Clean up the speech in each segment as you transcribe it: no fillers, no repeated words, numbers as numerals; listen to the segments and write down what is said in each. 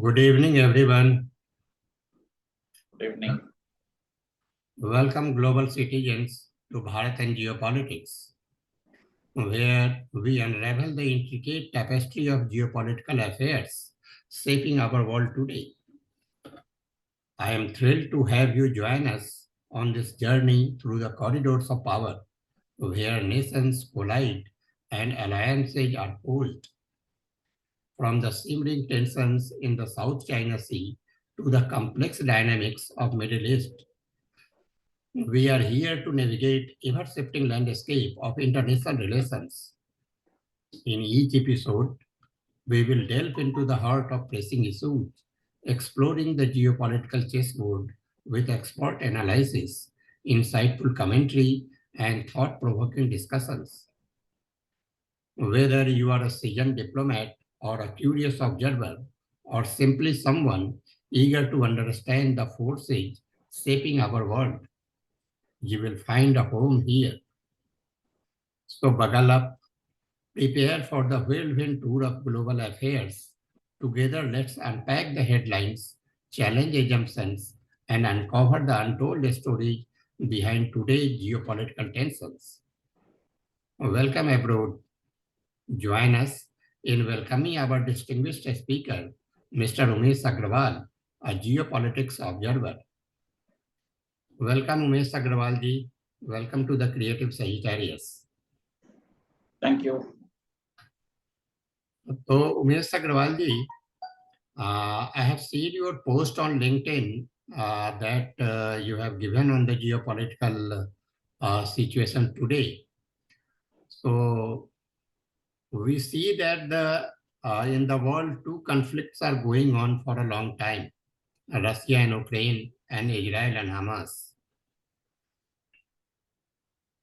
Good evening, everyone. Good evening. Welcome, global citizens, to Bharat and Geopolitics, where we unravel the intricate tapestry of geopolitical affairs shaping our world today. I am thrilled to have you join us on this journey through the corridors of power, where nations collide and alliances are forged. From the simmering tensions in the South China Sea to the complex dynamics of Middle East, we are here to navigate ever-shifting landscape of international relations. In each episode, we will delve into the heart of pressing issues, exploring the geopolitical chessboard with expert analysis, insightful commentary, and thought-provoking discussions. Whether you are a seasoned diplomat or a curious observer, or simply someone eager to understand the forces shaping our world, you will find a home here. So buckle up, prepare for the whirlwind tour of global affairs. Together, let's unpack the headlines, challenge assumptions, and uncover the untold stories behind today's geopolitical tensions. Welcome abroad. Join us in welcoming our distinguished speaker, Mr. Umesh Agrawal, a geopolitics observer. Welcome, Umesh Agrawal ji. Welcome to the Creative Sagittarius. Thank you. So, Umesh Agrawal ji, I have seen your post on LinkedIn that you have given on the geopolitical situation today. So, we see that in the world, two conflicts are going on for a long time, Russia and Ukraine, and Israel and Hamas.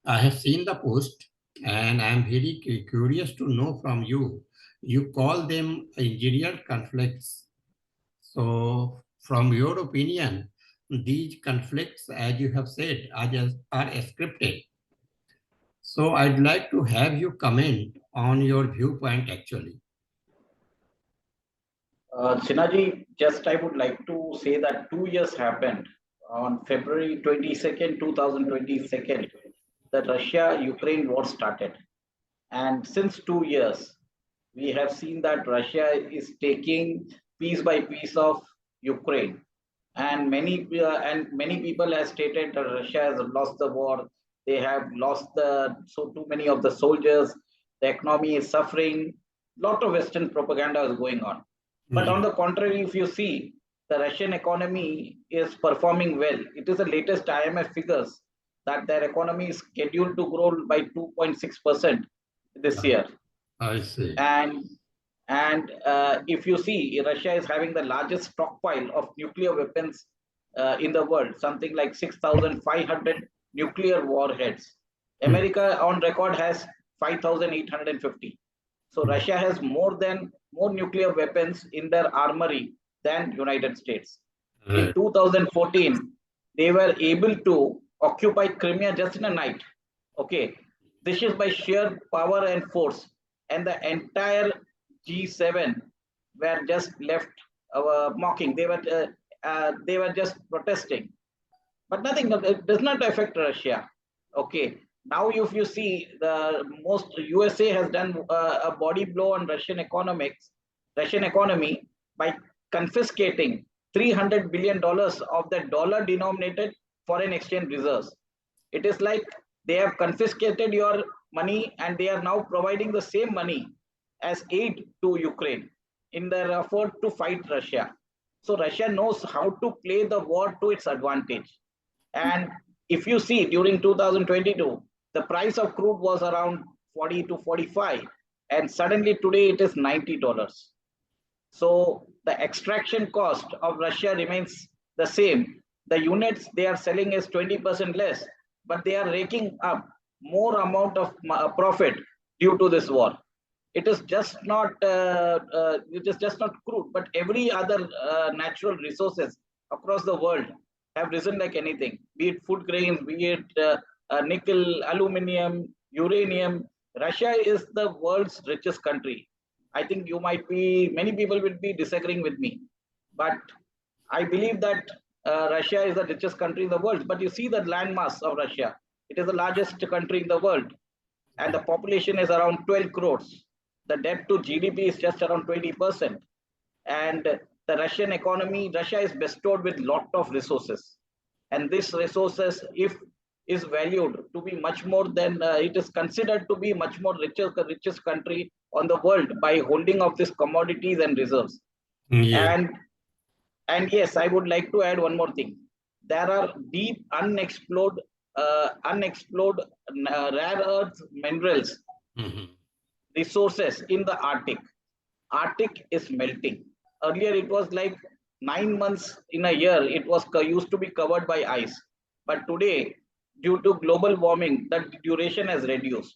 I have seen the post, and I am very curious to know from you. You call them engineered conflicts. So, from your opinion, these conflicts, as you have said, are scripted. So, I'd like to have you comment on your viewpoint actually. Sinaji, just I would like to say that 2 years happened on February 22nd, 2022, the Russia-Ukraine war started. And since 2 years, we have seen that Russia is taking piece by piece of Ukraine. And many people have stated that Russia has lost the war. They have lost too many of the soldiers. The economy is suffering. Lot of Western propaganda is going on. But on the contrary, if you see, the Russian economy is performing well. It is the latest IMF figures that their economy is scheduled to grow by 2.6% this year. I see. And if you see, Russia is having the largest stockpile of nuclear weapons in the world, something like 6,500 nuclear warheads. America on record has 5,850. So Russia has more nuclear weapons in their armory than United States. In 2014, they were able to occupy Crimea just in a night. Okay, this is by sheer power and force, and the entire G7 were just left mocking. They were just protesting, but nothing. It does not affect Russia. Okay. Now, if you see, the most USA has done a body blow on Russian economy by confiscating $300 billion of the dollar-denominated foreign exchange reserves. It is like they have confiscated your money and they are now providing the same money as aid to Ukraine in their effort to fight Russia. So Russia knows how to play the war to its advantage. And if you see, during 2022, the price of crude was around 40 to 45, and suddenly today it is $90. So the extraction cost of Russia remains the same. The units they are selling is 20% less, but they are raking up more amount of profit due to this war. It is just not crude, but every other natural resources across the world have risen like anything, be it food grains, be it nickel, aluminum, uranium. Russia is the world's richest country. I think many people will be disagreeing with me. But I believe that Russia is the richest country in the world. But you see the landmass of Russia. It is the largest country in the world, and the population is around 12 crores. The debt to GDP is just around 20%. And the Russian economy, Russia is bestowed with lot of resources. And these resources, if is valued to be much more than, it is considered to be much more richest country on the world by holding of these commodities and reserves. Yeah. And yes, I would like to add one more thing. There are deep unexplored rare earth minerals resources in the Arctic. Arctic is melting. Earlier, it was like 9 months in a year, it was used to be covered by ice. But today, due to global warming, the duration has reduced.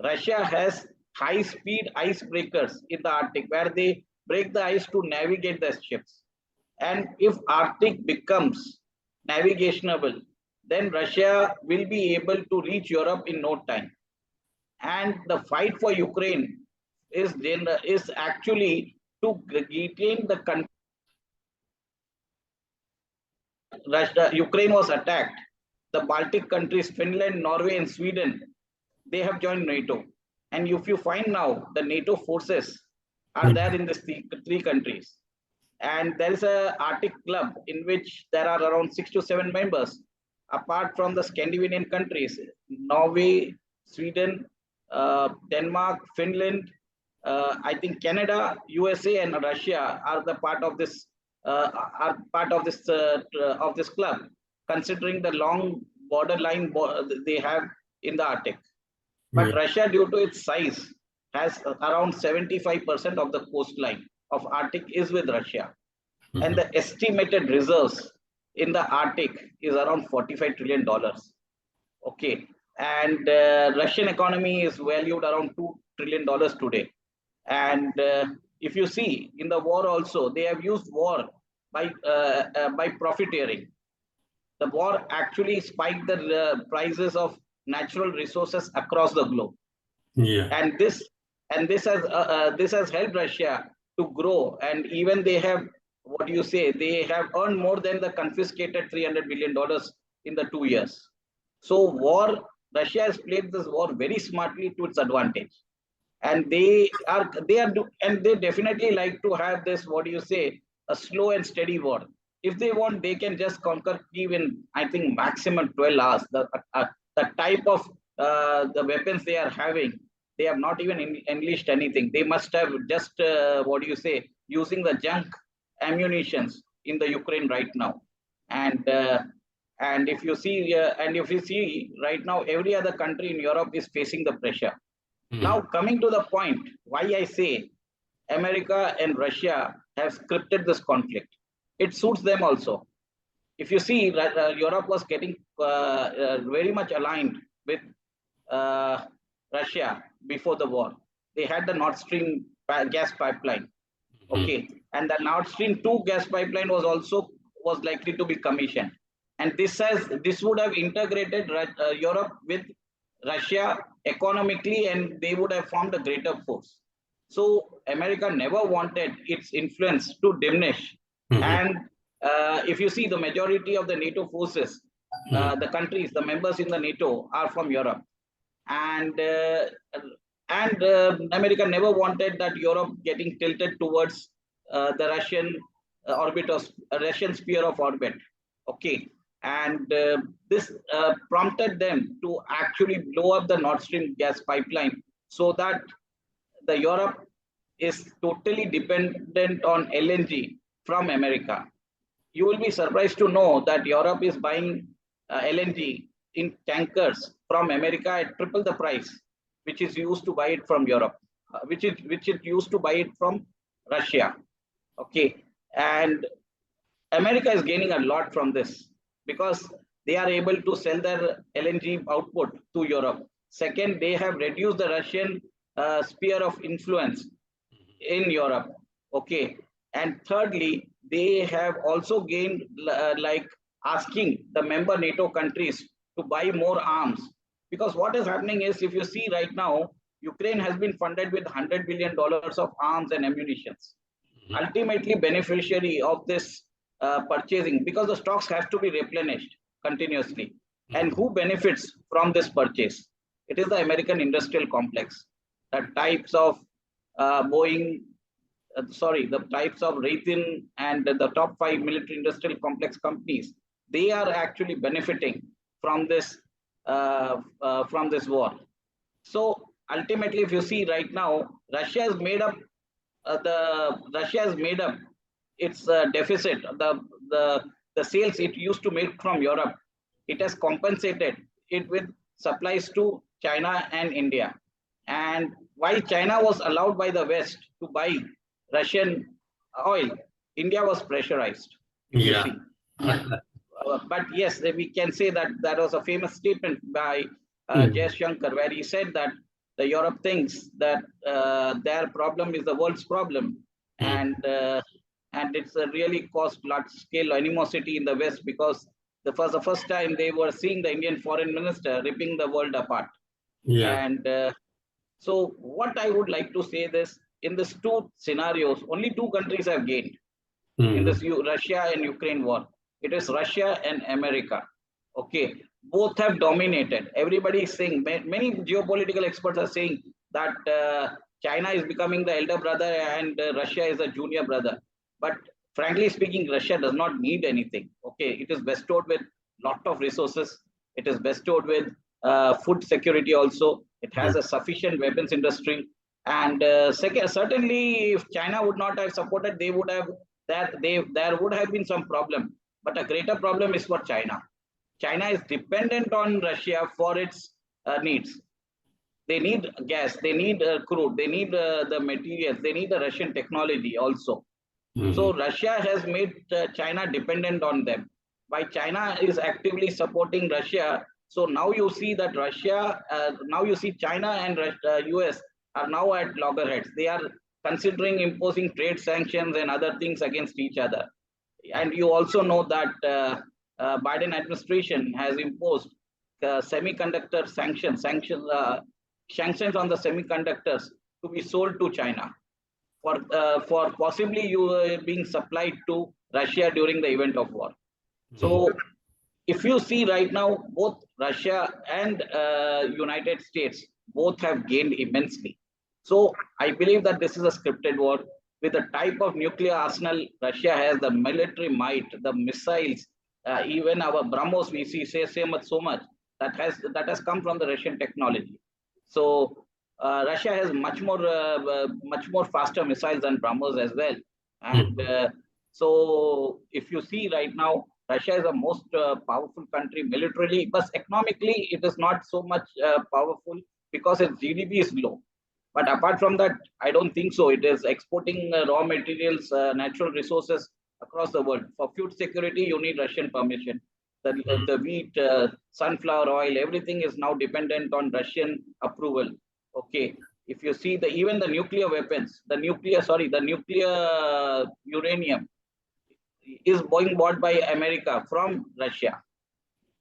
Russia has high-speed icebreakers in the Arctic where they break the ice to navigate the ships. And if Arctic becomes navigationable, then Russia will be able to reach Europe in no time. And the fight for Ukraine is actually to regain the country. Russia, Ukraine was attacked. The Baltic countries, Finland, Norway, and Sweden, they have joined NATO. And if you find now, the NATO forces are there in these three countries. And there is a Arctic club in which there are around 6 to 7 members, apart from the Scandinavian countries, Norway, Sweden, Denmark, Finland, I think Canada, USA, and Russia are the part of this of this club, considering the long borderline they have in the Arctic. But Russia, due to its size, has around 75% of the coastline of Arctic is with Russia. And the estimated reserves in the Arctic is around $45 trillion. Okay. And Russian economy is valued around $2 trillion today. And if you see in the war also, they have used war by profiteering. The war actually spiked the prices of natural resources across the globe. Yeah. And this has helped Russia to grow. And even they have, what do you say, they have earned more than the confiscated $300 billion in the 2 years. So Russia has played this war very smartly to its advantage. And they definitely like to have this, what do you say, a slow and steady war. If they want, they can just conquer Kyiv in, I think, maximum 12 hours. The type of the weapons they are having, they have not even enlisted anything. They must have just, what do you say, using the junk ammunitions in the Ukraine right now. And if you see, right now, every other country in Europe is facing the pressure. Now, coming to the point, why I say America and Russia have scripted this conflict. It suits them also. If you see, Europe was getting very much aligned with Russia before the war. They had the Nord Stream gas pipeline. Okay. And the Nord Stream 2 gas pipeline was likely to be commissioned. And this would have integrated Europe with Russia economically, and they would have formed a greater force. So America never wanted its influence to diminish. And if you see, the majority of the NATO forces, the countries, the members in the NATO are from Europe. And America never wanted that Europe getting tilted towards the Russian orbit of Russian sphere of orbit. Okay. And this prompted them to actually blow up the Nord Stream gas pipeline, so that the Europe is totally dependent on LNG from America. You will be surprised to know that Europe is buying LNG in tankers from America at triple the price, which is used to buy it from Europe, which is used to buy it from Russia. Okay. And America is gaining a lot from this, because they are able to sell their LNG output to Europe. Second, they have reduced the Russian sphere of influence in Europe. Okay. And thirdly, they have also gained, like asking the member NATO countries to buy more arms. Because what is happening is, if you see right now, Ukraine has been funded with $100 billion of arms and ammunitions. ultimately beneficiary of this purchasing, because the stocks have to be replenished continuously. And who benefits from this purchase? It is the American industrial complex. The types of Boeing, the types of Raytheon and the top 5 military industrial complex companies, they are actually benefiting from this war. So ultimately, if you see right now, Russia has made up its deficit. The sales it used to make from Europe, it has compensated it with supplies to China and India. And while China was allowed by the West to buy Russian oil, India was pressurized, if you see. But yes, we can say that that was a famous statement by Jaishankar, where he said that the Europe thinks that their problem is the world's problem, and it's really caused large-scale animosity in the West, because the first time they were seeing the Indian foreign minister ripping the world apart. And so what I would like to say this, in these two scenarios, only two countries have gained in this Russia and Ukraine war. It is Russia and America. Okay, both have dominated. Everybody is saying, many geopolitical experts are saying that China is becoming the elder brother and Russia is a junior brother. But frankly speaking, Russia does not need anything. Okay, it is bestowed with lot of resources. It is bestowed with food security also. It has a sufficient weapons industry. And second, certainly, if China would not have supported, there would have been some problem. But a greater problem is for China. China is dependent on Russia for its needs. They need gas, they need crude, they need the materials, they need the Russian technology also. So Russia has made China dependent on them. Why China is actively supporting Russia. So now you see that China and US are now at loggerheads. They are considering imposing trade sanctions and other things against each other. And you also know that Biden administration has imposed semiconductor sanctions on the semiconductors to be sold to China for possibly being supplied to Russia during the event of war. So if you see right now, both Russia and United States both have gained immensely. So I believe that this is a scripted war. With the type of nuclear arsenal Russia has, the military might, the missiles, even our BrahMos, we see say so much that has come from the Russian technology. So Russia has much more faster missiles than BrahMos as well. And so if you see right now, Russia is the most powerful country militarily, but economically it is not so much powerful because its GDP is low. But apart from that, I don't think so. It is exporting raw materials, natural resources across the world. For food security, you need Russian permission. The wheat, sunflower oil, everything is now dependent on Russian approval. Okay. If you see even the nuclear weapons, the nuclear uranium is being bought by America from Russia.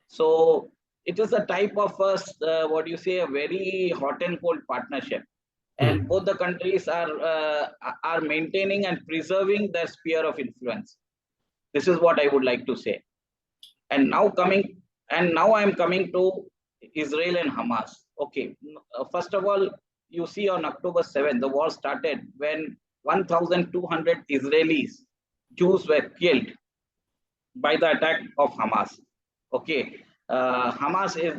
So it is a type of a very hot and cold partnership. And both the countries are maintaining and preserving their sphere of influence. This is what I would like to say. And now I am coming to Israel and Hamas. Okay, first of all, you see on October 7th, the war started when 1,200 Israelis, Jews were killed by the attack of Hamas. Okay, Hamas is,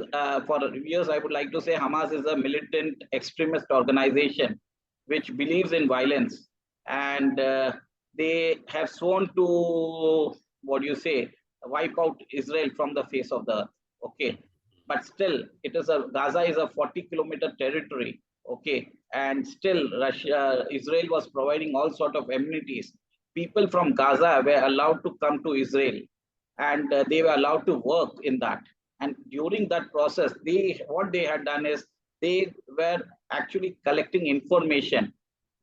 for years, I would like to say Hamas is a militant extremist organization which believes in violence, and they have sworn to, wipe out Israel from the face of the earth. Okay, but still, Gaza is a 40-kilometer territory. Okay, and still Israel was providing all sort of amenities. People from Gaza were allowed to come to Israel, and they were allowed to work in that. And during that process, what they had done is they were actually collecting information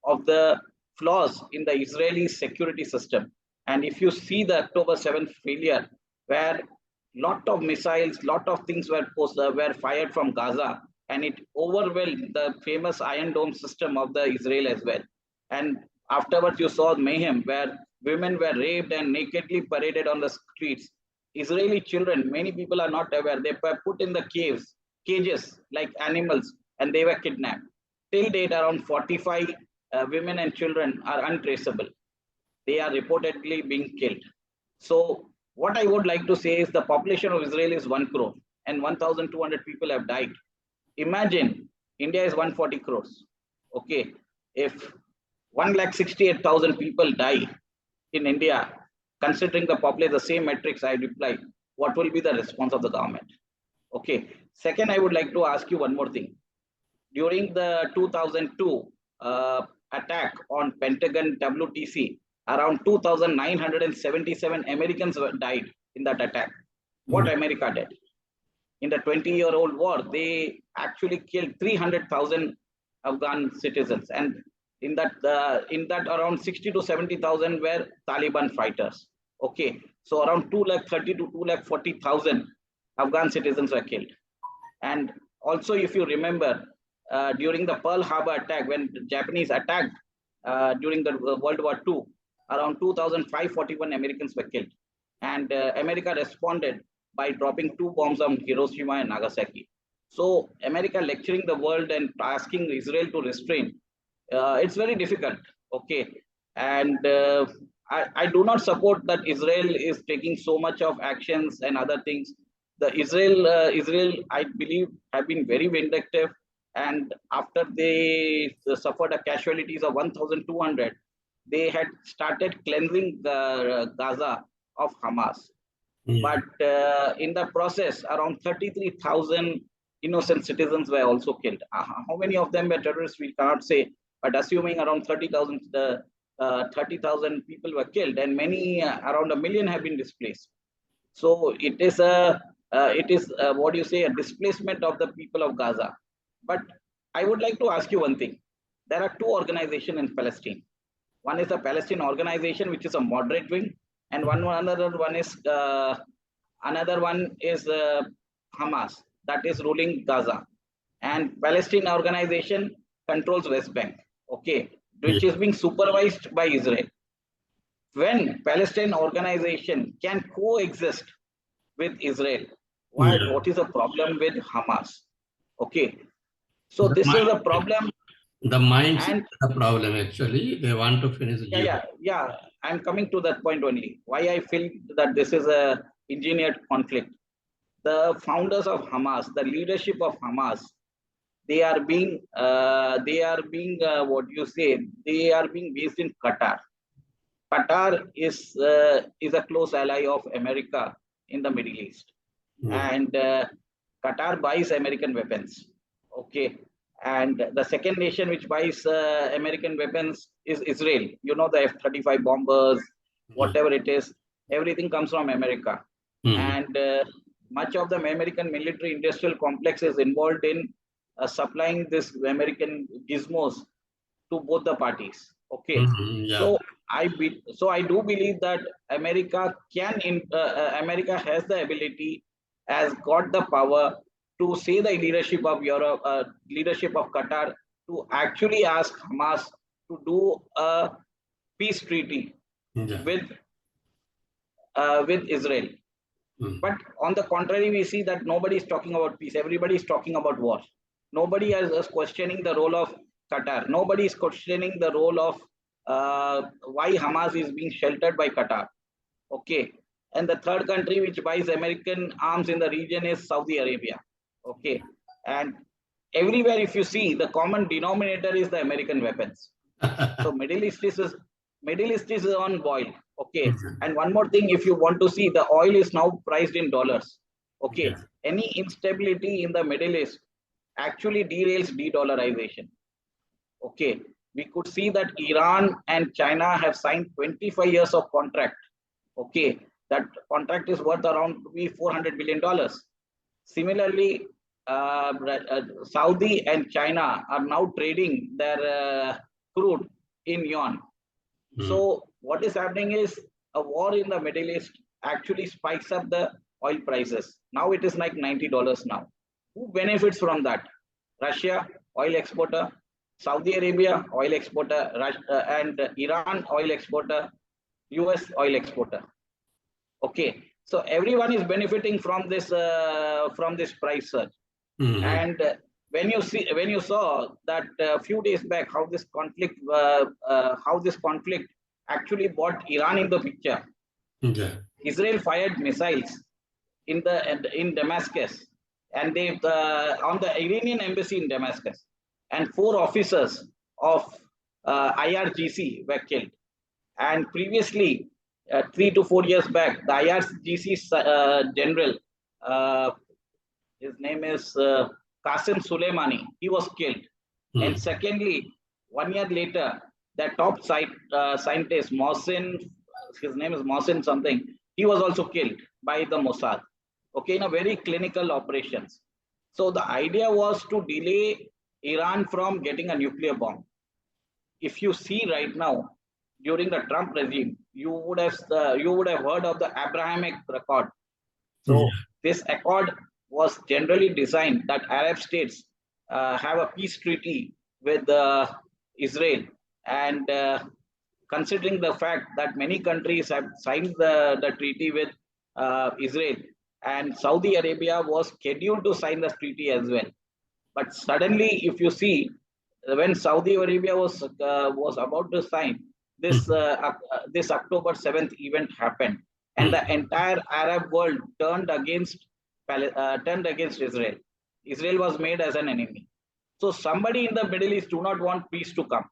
of the flaws in the Israeli security system. And if you see the October 7th failure, where lot of missiles, lot of things were fired from Gaza, and it overwhelmed the famous Iron Dome system of the Israel as well. And Afterwards, you saw mayhem where women were raped and nakedly paraded on the streets. Israeli children, many people are not aware, they were put in the cages like animals, and they were kidnapped. Till date, around 45 women and children are untraceable. They are reportedly being killed. So, what I would like to say is the population of Israel is 1 crore and 1,200 people have died. Imagine India is 140 crores. Okay, if 1,68,000 people die in India, considering the population, the same metrics I replied, what will be the response of the government? Okay. Second, I would like to ask you one more thing. During the 2002 attack on Pentagon WTC, around 2,977 Americans died in that attack. What America did? In the 20-year-old war, they actually killed 300,000 Afghan citizens, and in that around 60 to 70,000 were Taliban fighters. Okay, so around 230 to 240,000 Afghan citizens were killed. And also, if you remember, during the Pearl Harbor attack, when the Japanese attacked during the World War II, around 2,541 Americans were killed, and America responded by dropping 2 bombs on Hiroshima and Nagasaki. So America lecturing the world and asking Israel to restrain, it's very difficult. Okay, and I do not support that Israel is taking so much of actions and other things. The Israel, I believe, have been very vindictive, and after they suffered a casualties of 1,200, they had started cleansing Gaza of Hamas. But in the process, around 33,000 innocent citizens were also killed. How many of them were terrorists, we cannot say, but assuming around 30,000 people were killed, and many, around 1 million have been displaced. So it is what do you say, a displacement of the people of Gaza. But I would like to ask you one thing. There are 2 organizations in Palestine. One is the Palestine Organization, which is a moderate wing, and another one is Hamas, that is ruling Gaza. And Palestine Organization controls West Bank, okay, which is being supervised by Israel. When Palestine Organization can coexist with Israel, what is the problem with Hamas? Okay, so this is a problem. The mindset is the problem, actually. They want to finish the yeah. I'm coming to that point only. Why I feel that this is a engineered conflict. The founders of Hamas, the leadership of Hamas, they are being what you say, they are being based in Qatar. Qatar is a close ally of America in the Middle East, and Qatar buys American weapons. Okay, and the second nation which buys American weapons is Israel. You know, the F-35 bombers, whatever it is, everything comes from America, and much of the American military-industrial complex is involved in supplying this American gizmos to both the parties. Okay, so I do believe that America America has the ability, has got the power to say the leadership of Europe, leadership of Qatar, to actually ask Hamas to do a peace treaty with Israel. But on the contrary, we see that nobody is talking about peace. Everybody is talking about war. Nobody is questioning the role of Qatar. Nobody is questioning the role of why Hamas is being sheltered by Qatar. Okay. And the third country which buys American arms in the region is Saudi Arabia. Okay. And everywhere, if you see, the common denominator is the American weapons. So Middle East is on boil. Okay. And one more thing, if you want to see, the oil is now priced in dollars. Okay. Any instability in the Middle East actually derails de-dollarization. Okay. We could see that Iran and China have signed 25 years of contract. Okay. That contract is worth around $400 billion. Similarly, Saudi and China are now trading their crude in yuan. So what is happening is a war in the Middle East actually spikes up the oil prices. Now it is like $90 now. Who benefits from that? Russia, oil exporter, Saudi Arabia, oil exporter, and Iran, oil exporter, US, oil exporter. Okay, so everyone is benefiting from this price surge. And when you saw that a few days back how this conflict actually brought Iran in the picture. Yeah. Israel fired missiles in Damascus, and they on the Iranian embassy in Damascus, and 4 officers of IRGC were killed. And previously, 3 to 4 years back, the IRGC general, his name is Qasim Soleimani, he was killed. And secondly, 1 year later, the top scientist, his name is Mohsen something, he was also killed by the Mossad, okay, in a very clinical operations. So the idea was to delay Iran from getting a nuclear bomb. If you see right now, during the Trump regime, you would have heard of the Abrahamic Accord. So this accord was generally designed that Arab states have a peace treaty with Israel, and considering the fact that many countries have signed the treaty with Israel, and Saudi Arabia was scheduled to sign the treaty as well. But suddenly, if you see, when Saudi Arabia was about to sign, this October 7th event happened, and the entire Arab world turned against Israel. Israel was made as an enemy. So somebody in the Middle East do not want peace to come.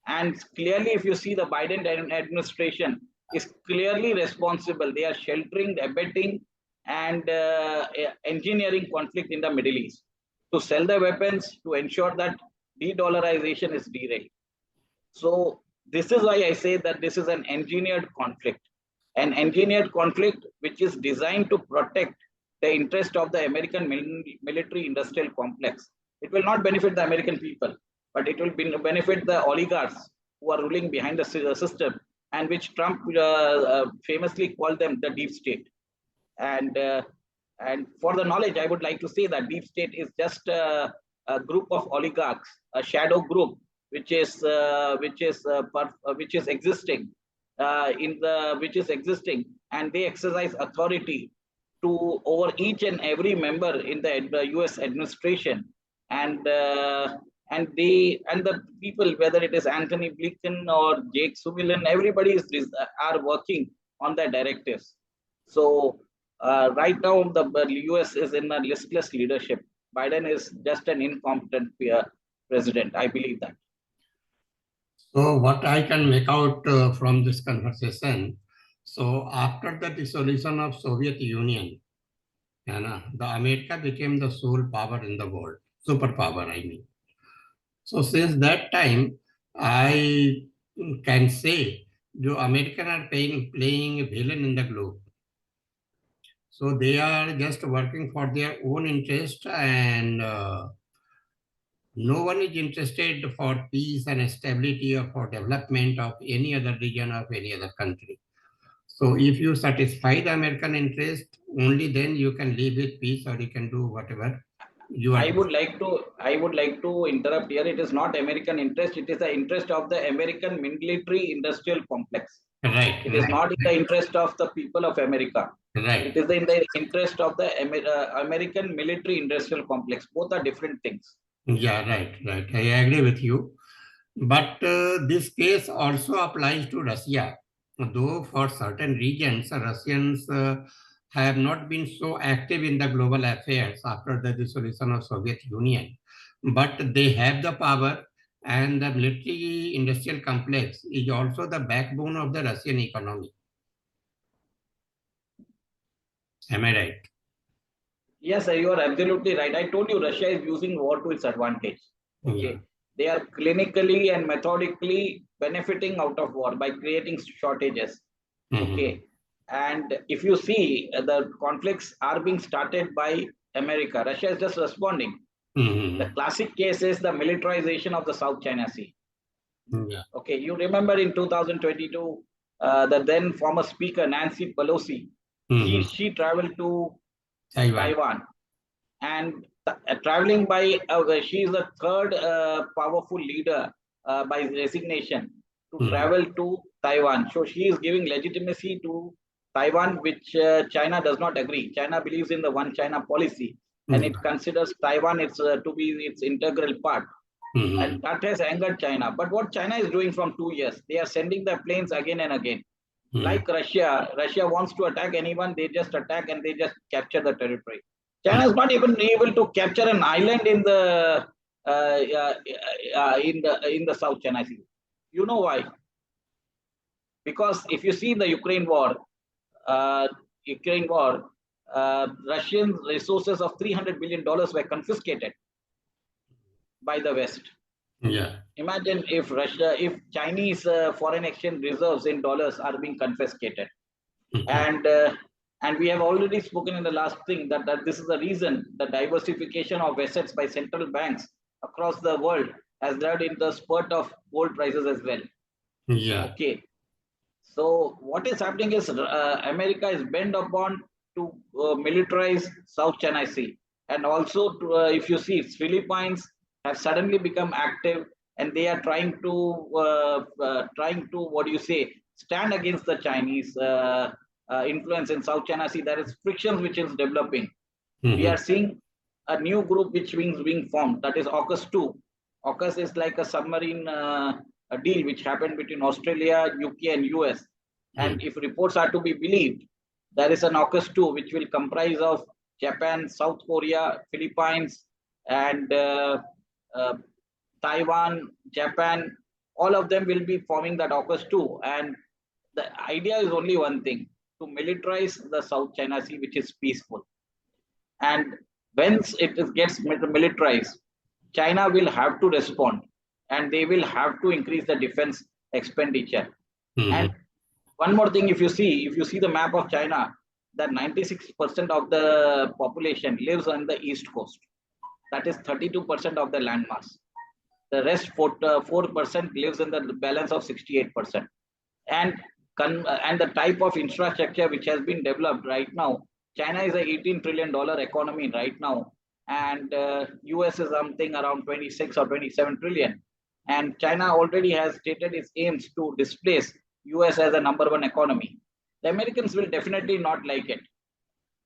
And clearly, if you see, the Biden administration is clearly responsible. They are sheltering, abetting, and engineering conflict in the Middle East to sell the weapons, to ensure that de-dollarization is derailed. So this is why I say that this is an engineered conflict which is designed to protect the interest of the American military industrial complex. It will not benefit the American people, but it will benefit the oligarchs who are ruling behind the system, and which Trump famously called them the deep state. And for the knowledge, I would like to say that deep state is just a group of oligarchs, a shadow group, which is existing and they exercise authority over each and every member in the US administration, and the people, whether it is Anthony Blinken or Jake Sullivan, everybody are working on their directives. So right now the US is in a listless leadership. Biden is just an incompetent president. I believe that. So what I can make out from this conversation, so after the dissolution of Soviet Union, the America became the sole power in the world, superpower, I mean. So since that time, I can say the Americans are playing a villain in the globe. So they are just working for their own interest, and no one is interested for peace and stability or for development of any other region of any other country. So if you satisfy the American interest, only then you can live with peace, or you can do whatever you are. I would like to interrupt here. It is not American interest. It is the interest of the American military industrial complex. Right. It is not in the interest of the people of America. Right. It is in the interest of the American military industrial complex. Both are different things. Yeah, right. I agree with you. But this case also applies to Russia, though for certain regions, Russians have not been so active in the global affairs after the dissolution of Soviet Union. But they have the power, and the military industrial complex is also the backbone of the Russian economy. Am I right? Yes, you are absolutely right. I told you Russia is using war to its advantage. Okay. Yeah. They are clinically and methodically benefiting out of war by creating shortages. Okay. And if you see, the conflicts are being started by America. Russia is just responding. The classic case is the militarization of the South China Sea. Yeah. Okay, you remember in 2022, the then former speaker Nancy Pelosi, she traveled to Taiwan, and traveling by, she is the third powerful leader by resignation to travel to Taiwan. So she is giving legitimacy to Taiwan, which China does not agree. China believes in the one China policy, and it considers Taiwan to be its integral part. And that has angered China. But what China is doing from 2 years, they are sending their planes again and again. Like Russia wants to attack anyone, they just attack and they just capture the territory. China is not even able to capture an island in the South China Sea. You know why? Because if you see the Ukraine war, Russian resources of $300 billion were confiscated by the West. Yeah. Imagine if Chinese foreign exchange reserves in dollars are being confiscated. And we have already spoken in the last thing that this is the reason the diversification of assets by central banks across the world has led in the spurt of gold prices as well. Yeah. Okay. So what is happening is America is bent upon to militarize South China Sea, and also to, if you see, Philippines have suddenly become active, and they are trying to what do you say, stand against the Chinese influence in South China Sea. There is frictions which is developing. We are seeing a new group which is being formed, that is AUKUS 2. AUKUS is like a submarine a deal which happened between Australia, UK, and US. And if reports are to be believed, there is an AUKUS 2 which will comprise of Japan, South Korea, Philippines, and Taiwan, Japan. All of them will be forming that AUKUS 2. And the idea is only one thing: to militarize the South China Sea, which is peaceful. And once it gets militarized, China will have to respond, and they will have to increase the defense expenditure. And one more thing, if you see the map of China, that 96% of the population lives on the east coast. That is 32% of the landmass. The rest 4% lives in the balance of 68%. And the type of infrastructure which has been developed right now, China is a $18 trillion economy right now, and US is something around 26 or 27 trillion. And China already has stated its aims to displace US as a number one economy. The Americans will definitely not like it.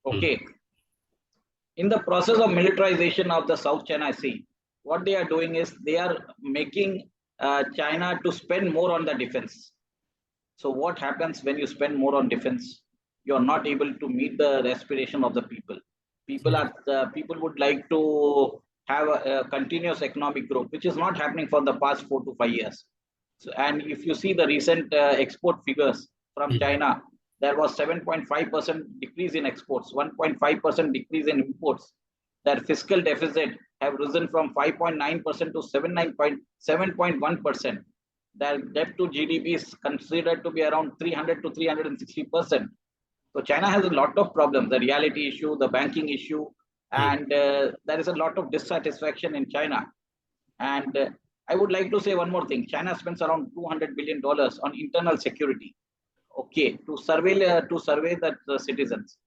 Okay. In the process of militarization of the South China Sea, what they are doing is they are making China to spend more on the defense. So what happens when you spend more on defense? You are not able to meet the aspiration of the people. People would like to have a continuous economic growth, which is not happening for the past 4 to 5 years. So, and if you see the recent export figures from China, there was 7.5% decrease in exports, 1.5% decrease in imports. Their fiscal deficit have risen from 5.9% to 7.1%. Their debt to GDP is considered to be around 300 to 360%. So China has a lot of problems: the reality issue, the banking issue, and there is a lot of dissatisfaction in China. And I would like to say one more thing: China spends around $200 billion on internal security. Okay, to survey the citizens.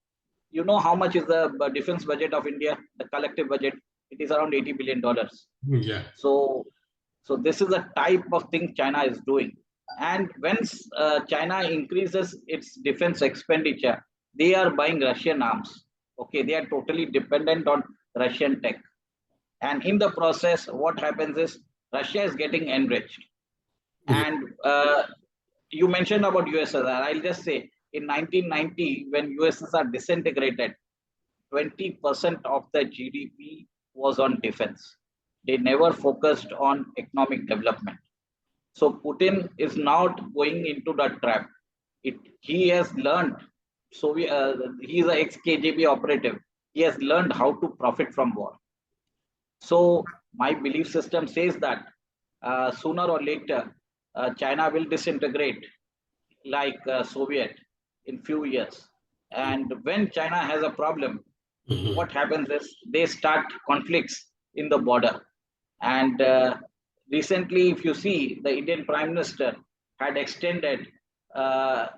You know how much is the defense budget of India? The collective budget, it is around $80 billion. Yeah. So this is the type of thing China is doing. And once China increases its defense expenditure, they are buying Russian arms. Okay, they are totally dependent on Russian tech. And in the process, what happens is Russia is getting enriched. And you mentioned about USSR. I'll just say, in 1990, when USSR disintegrated, 20% of the GDP was on defense. They never focused on economic development. So Putin is not going into that trap. He has learned. So he is an ex-KGB operative. He has learned how to profit from war. So my belief system says that sooner or later, China will disintegrate like Soviet in few years. And when China has a problem, what happens is they start conflicts in the border. And recently, if you see, the Indian Prime Minister had extended, had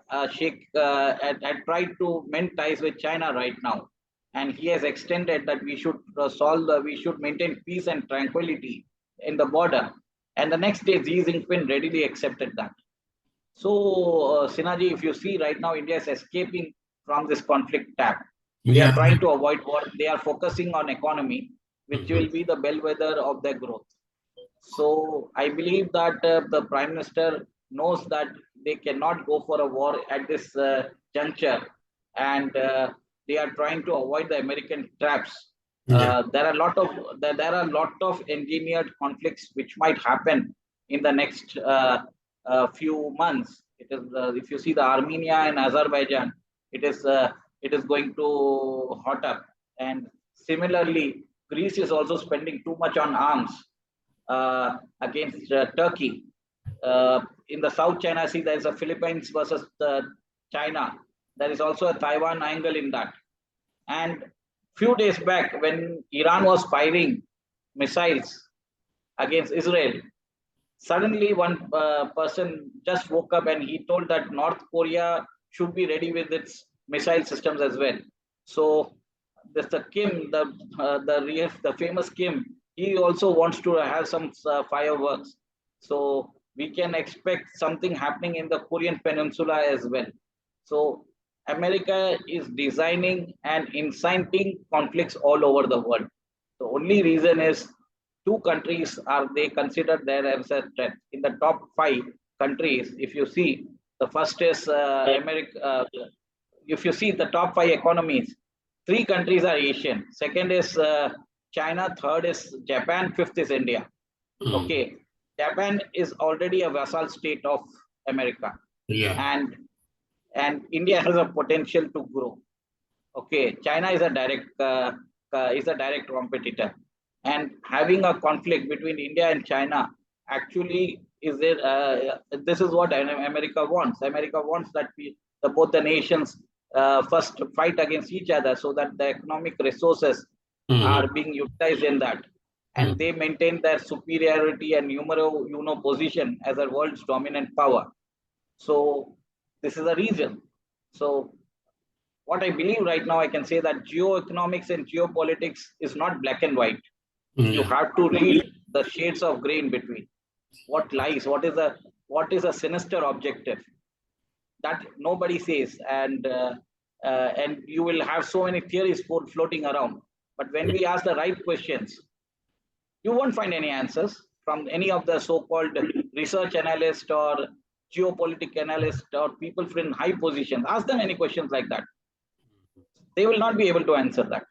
tried to mend ties with China right now. and he has extended that we should we should maintain peace and tranquility in the border. And the next day, Xi Jinping readily accepted that. So, Sinaji, if you see right now, India is escaping from this conflict tab. They are trying to avoid war. They are focusing on economy, which will be the bellwether of their growth. So I believe that the Prime Minister knows that they cannot go for a war at this juncture, and they are trying to avoid the American traps. There are a lot of engineered conflicts which might happen in the next few months. It is if you see the Armenia and Azerbaijan, it is going to hot up, and similarly, Greece is also spending too much on arms against Turkey. In the South China Sea, there is a Philippines versus China. There is also a Taiwan angle in that. And few days back, when Iran was firing missiles against Israel, suddenly one person just woke up and he told that North Korea should be ready with its missile systems as well. So there's the Kim, the famous Kim. He also wants to have some fireworks. So we can expect something happening in the Korean Peninsula as well. So America is designing and inciting conflicts all over the world. The only reason is two countries are they considered there as a threat. In the top 5 countries, if you see, the first is America. If you see the top 5 economies, 3 countries are Asian. Second is China. Third is Japan. Fifth is India. Okay, Japan is already a vassal state of America, and India has a potential to grow. Okay, China is a direct competitor, and having a conflict between India and China actually is there. This is what America wants. America wants that both the nations first fight against each other so that the economic resources are being utilized in that, and they maintain their superiority and numero position as a world's dominant power. So this is the reason. So what I believe right now, I can say that geoeconomics and geopolitics is not black and white. You have to read the shades of gray in between. What lies? What is a sinister objective that nobody says, and you will have so many theories floating around. But when we ask the right questions, you won't find any answers from any of the so-called research analysts or geopolitical analysts or people in high positions. Ask them any questions like that. They will not be able to answer that.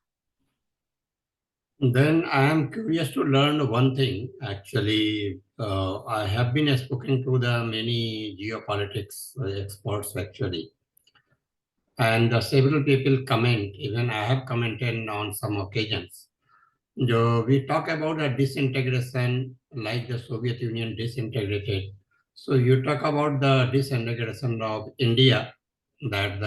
Then I am curious to learn one thing. Actually, I have been speaking to the many geopolitics experts actually, and several people comment. Even I have commented on some occasions. We talk about a disintegration, like the Soviet Union disintegrated. So you talk about the disintegration of India, that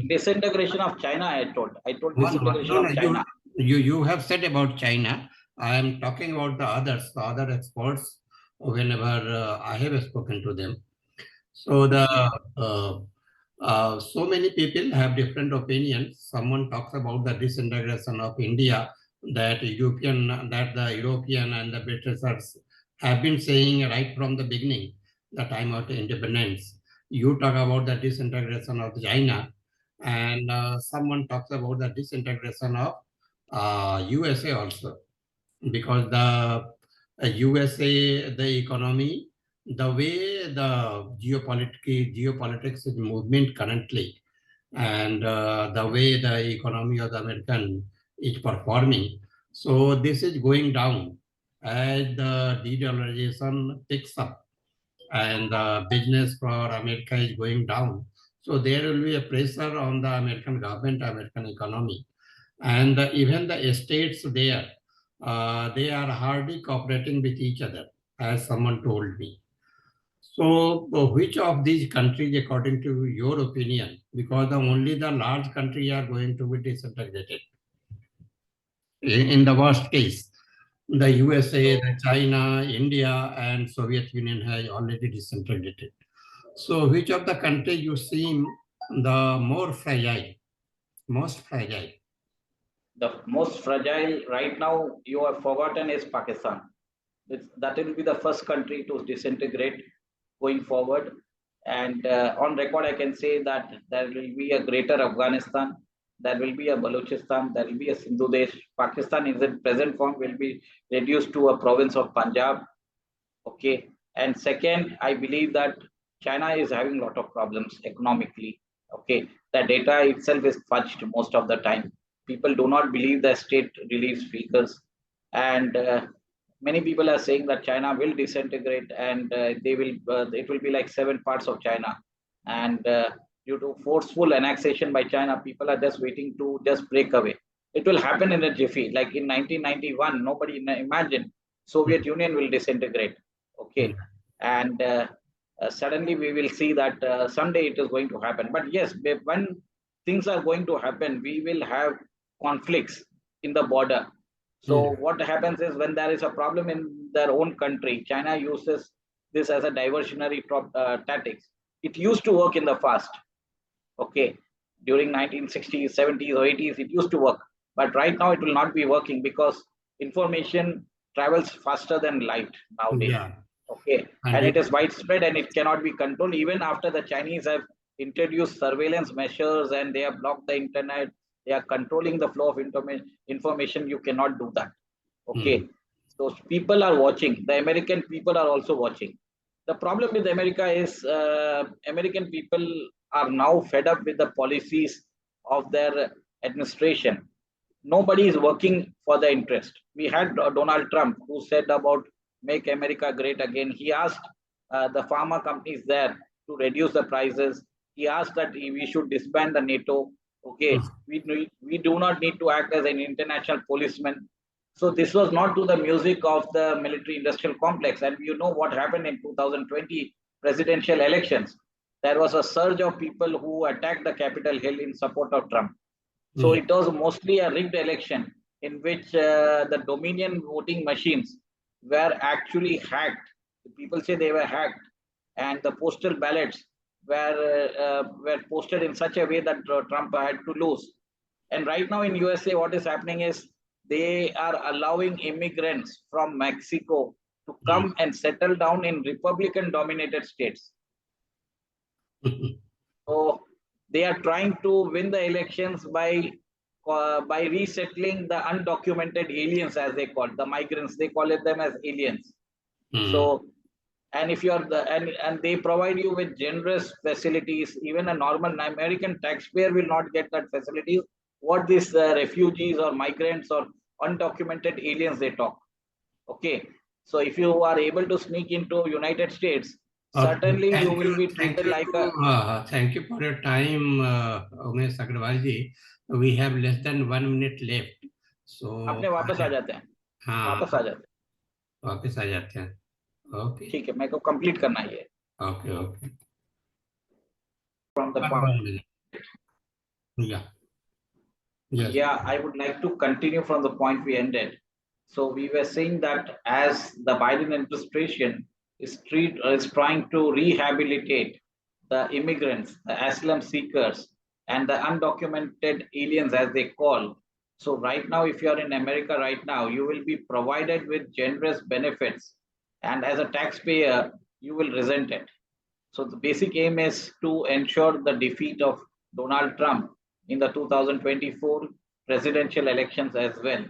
disintegration of China. I told disintegration of China. You have said about China. I am talking about the others, the other experts. Whenever I have spoken to them, so so many people have different opinions. Someone talks about the disintegration of India, that the European and the Britishers have been saying right from the beginning, the time of the independence. You talk about the disintegration of China, and someone talks about the disintegration of USA also, because the USA, the economy, the way the geopolitics is movement currently, and the way the economy of the American is performing. So this is going down as the de-dollarization picks up and the business for America is going down. So there will be a pressure on the American government, American economy. And even the states there, they are hardly cooperating with each other, as someone told me. So which of these countries, according to your opinion, because only the large countries are going to be disintegrated. In the worst case, the USA, the China, India, and Soviet Union has already disintegrated. So which of the countries you seem the more fragile, most fragile? The most fragile right now, you have forgotten, is Pakistan. That will be the first country to disintegrate going forward. And on record, I can say that there will be a greater Afghanistan, there will be a Balochistan, there will be a Sindhu Desh. Pakistan, in its present form, will be reduced to a province of Punjab. Okay. And second, I believe that China is having a lot of problems economically. Okay. The data itself is fudged most of the time. People do not believe the state relief figures. And many people are saying that China will disintegrate and it will be like 7 parts of China. And due to forceful annexation by China, people are just waiting to just break away. It will happen in a jiffy. Like in 1991, nobody imagined Soviet Union will disintegrate. Okay. And suddenly we will see that someday it is going to happen. But yes, when things are going to happen, we will have conflicts in the border. So what happens is, when there is a problem in their own country, China uses this as a diversionary tactics. It used to work in the past. Okay, during 1960s, 70s, or 80s, it used to work. But right now, it will not be working because information travels faster than light nowadays. Yeah. Okay, and it is widespread and it cannot be controlled. Even after the Chinese have introduced surveillance measures and they have blocked the internet, they are controlling the flow of information. You cannot do that. Okay, so people are watching. The American people are also watching. The problem with America is American people are now fed up with the policies of their administration. Nobody is working for the interest. We had Donald Trump, who said about make America great again. He asked the pharma companies there to reduce the prices. He asked that we should disband the NATO. Okay, we do not need to act as an international policeman. So this was not to the music of the military industrial complex. And you know what happened in 2020 presidential elections. There was a surge of people who attacked the Capitol Hill in support of Trump. So it was mostly a rigged election in which the Dominion voting machines were actually hacked. People say they were hacked, and the postal ballots were posted in such a way that Trump had to lose. And right now in USA, what is happening is they are allowing immigrants from Mexico to come and settle down in Republican-dominated states. So they are trying to win the elections by resettling the undocumented aliens, as they call it, the migrants. They call it them as aliens. So, and if you are and they provide you with generous facilities. Even a normal American taxpayer will not get that facilities. What these refugees or migrants or undocumented aliens they talk. Okay, so if you are able to sneak into United States, certainly you will be treated like a. Thank you for your time, Umesh Agrawal ji. We have less than 1 minute left. So अपने वापस आ जाते हैं. हाँ वापस आ जाते हैं. वापस आ जाते हैं. Okay. ठीक है, मेरे को कंप्लीट करना ही है. Okay. From the point. Yeah. Yes. Yeah, I would like to continue from the point we ended. So we were saying that as the Biden administration is trying to rehabilitate the immigrants, the asylum seekers, and the undocumented aliens, as they call. So right now, if you're in America right now, you will be provided with generous benefits. And as a taxpayer, you will resent it. So the basic aim is to ensure the defeat of Donald Trump in the 2024 presidential elections as well.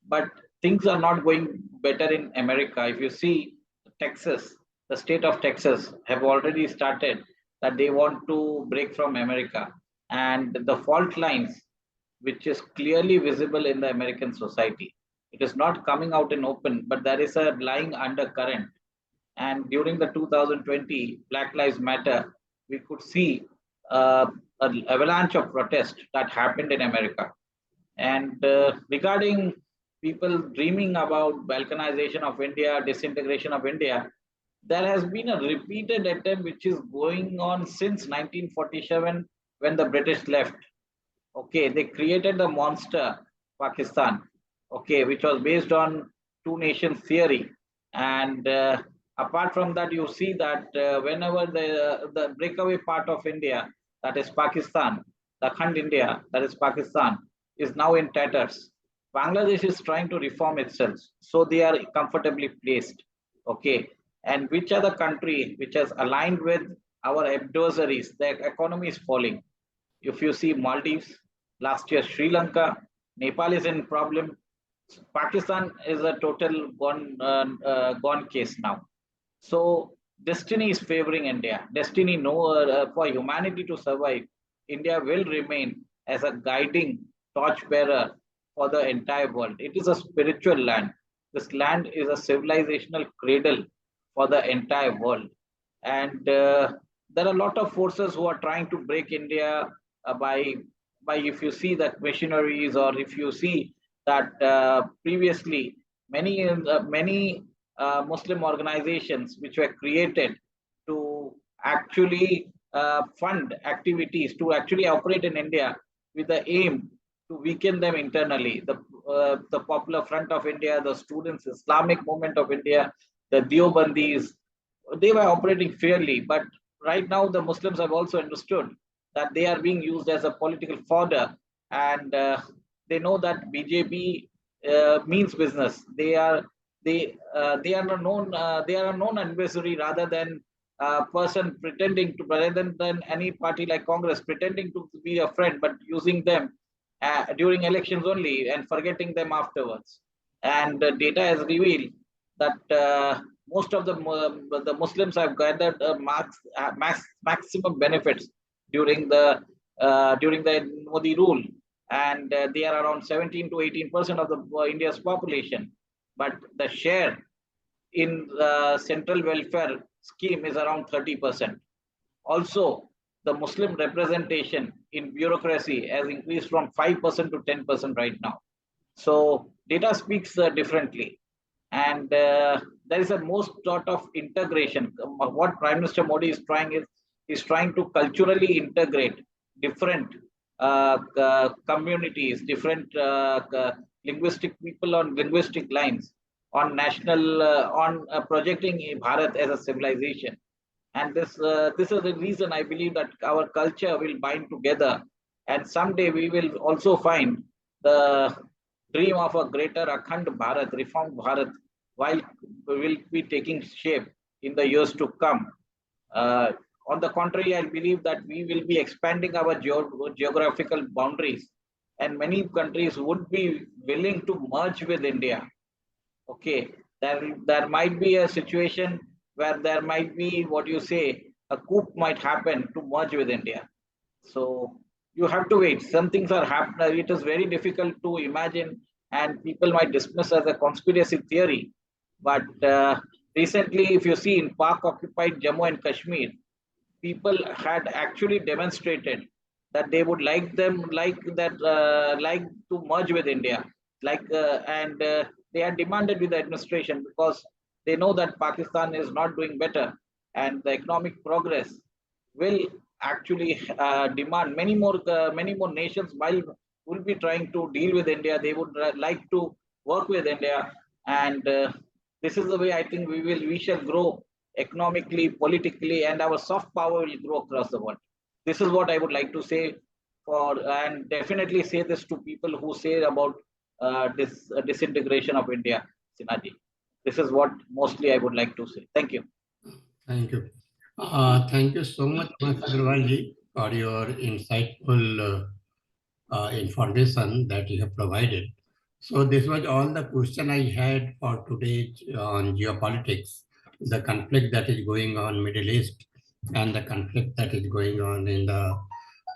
But things are not going better in America. If you see Texas, the state of Texas have already started that they want to break from America. And the fault lines, which is clearly visible in the American society, it is not coming out in open, but there is a lying undercurrent. And during the 2020 Black Lives Matter, we could see an avalanche of protest that happened in America. And regarding people dreaming about balkanization of India, disintegration of India, there has been a repeated attempt which is going on since 1947 when the British left. Okay, they created the monster Pakistan, okay, which was based on two nations theory. And apart from that, you see that whenever the breakaway part of India, that is Pakistan, the Khand India, that is Pakistan, is now in tatters. Bangladesh is trying to reform itself, so they are comfortably placed. Okay, and which other country which has aligned with our adversaries, their economy is falling. If you see Maldives, last year Sri Lanka, Nepal is in problem. Pakistan is a total gone case now. So destiny is favoring India. Destiny, for humanity to survive, India will remain as a guiding torchbearer for the entire world. It is a spiritual land. This land is a civilizational cradle for the entire world. And there are a lot of forces who are trying to break India by if you see that missionaries, or if you see that previously many Muslim organizations which were created to actually fund activities to actually operate in India with the aim to weaken them internally. The Popular Front of India, the Students Islamic Movement of India, the Deobandis, they were operating fairly. But right now, the Muslims have also understood that they are being used as a political fodder, and they know that BJP means business. They are a known adversary rather than a person pretending to, rather than any party like Congress pretending to be a friend, but using them during elections only and forgetting them afterwards. And data has revealed that most of the Muslims have gathered maximum benefits during the Modi rule, and they are around 17 to 18% of the India's population. But the share in the central welfare scheme is around 30%. Also, the Muslim representation in bureaucracy has increased from 5% to 10% right now. So data speaks differently. And there is a most sort of integration. What Prime Minister Modi is trying to culturally integrate different communities, different linguistic people on linguistic lines, on national, on projecting Bharat as a civilization. And this is the reason I believe that our culture will bind together, and someday we will also find the dream of a greater Akhand Bharat, reformed Bharat, while will be taking shape in the years to come. On the contrary, I believe that we will be expanding our geographical boundaries, and many countries would be willing to merge with India. Okay, there might be a situation where there might be, what you say, a coup might happen to merge with India. So you have to wait. Some things are happening. It is very difficult to imagine, and people might dismiss as a conspiracy theory. But recently, if you see in Pak-occupied Jammu and Kashmir, people had actually demonstrated that they would like to merge with India, and they had demanded with the administration, because they know that Pakistan is not doing better, and the economic progress will actually demand many more nations while will be trying to deal with India. They would like to work with India, and this is the way I think we shall grow economically, politically, and our soft power will grow across the world. This is what I would like to say and definitely say this to people who say about this disintegration of India, Sinaji. This is what mostly I would like to say. Thank you. Thank you. Thank you so much, Mr. Agrawal, for your insightful information that you have provided. So this was all the question I had for today on geopolitics, the conflict that is going on Middle East, and the conflict that is going on in the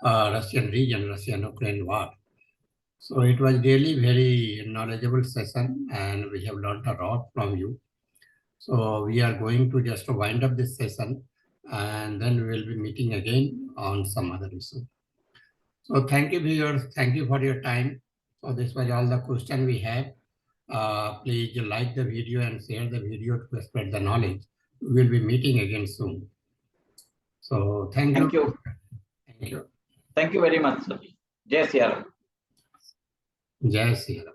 Russian region, Russian-Ukraine war. So it was really very knowledgeable session, and we have learned a lot from you. So we are going to just wind up this session, and then we will be meeting again on some other issue. So thank you, viewers. Thank you for your time. So this was all the question we have. Please like the video and share the video to spread the knowledge. We will be meeting again soon. So thank you. Thank you. Thank you very much, sir. Jai Shri Ram. Jai Shri Ram.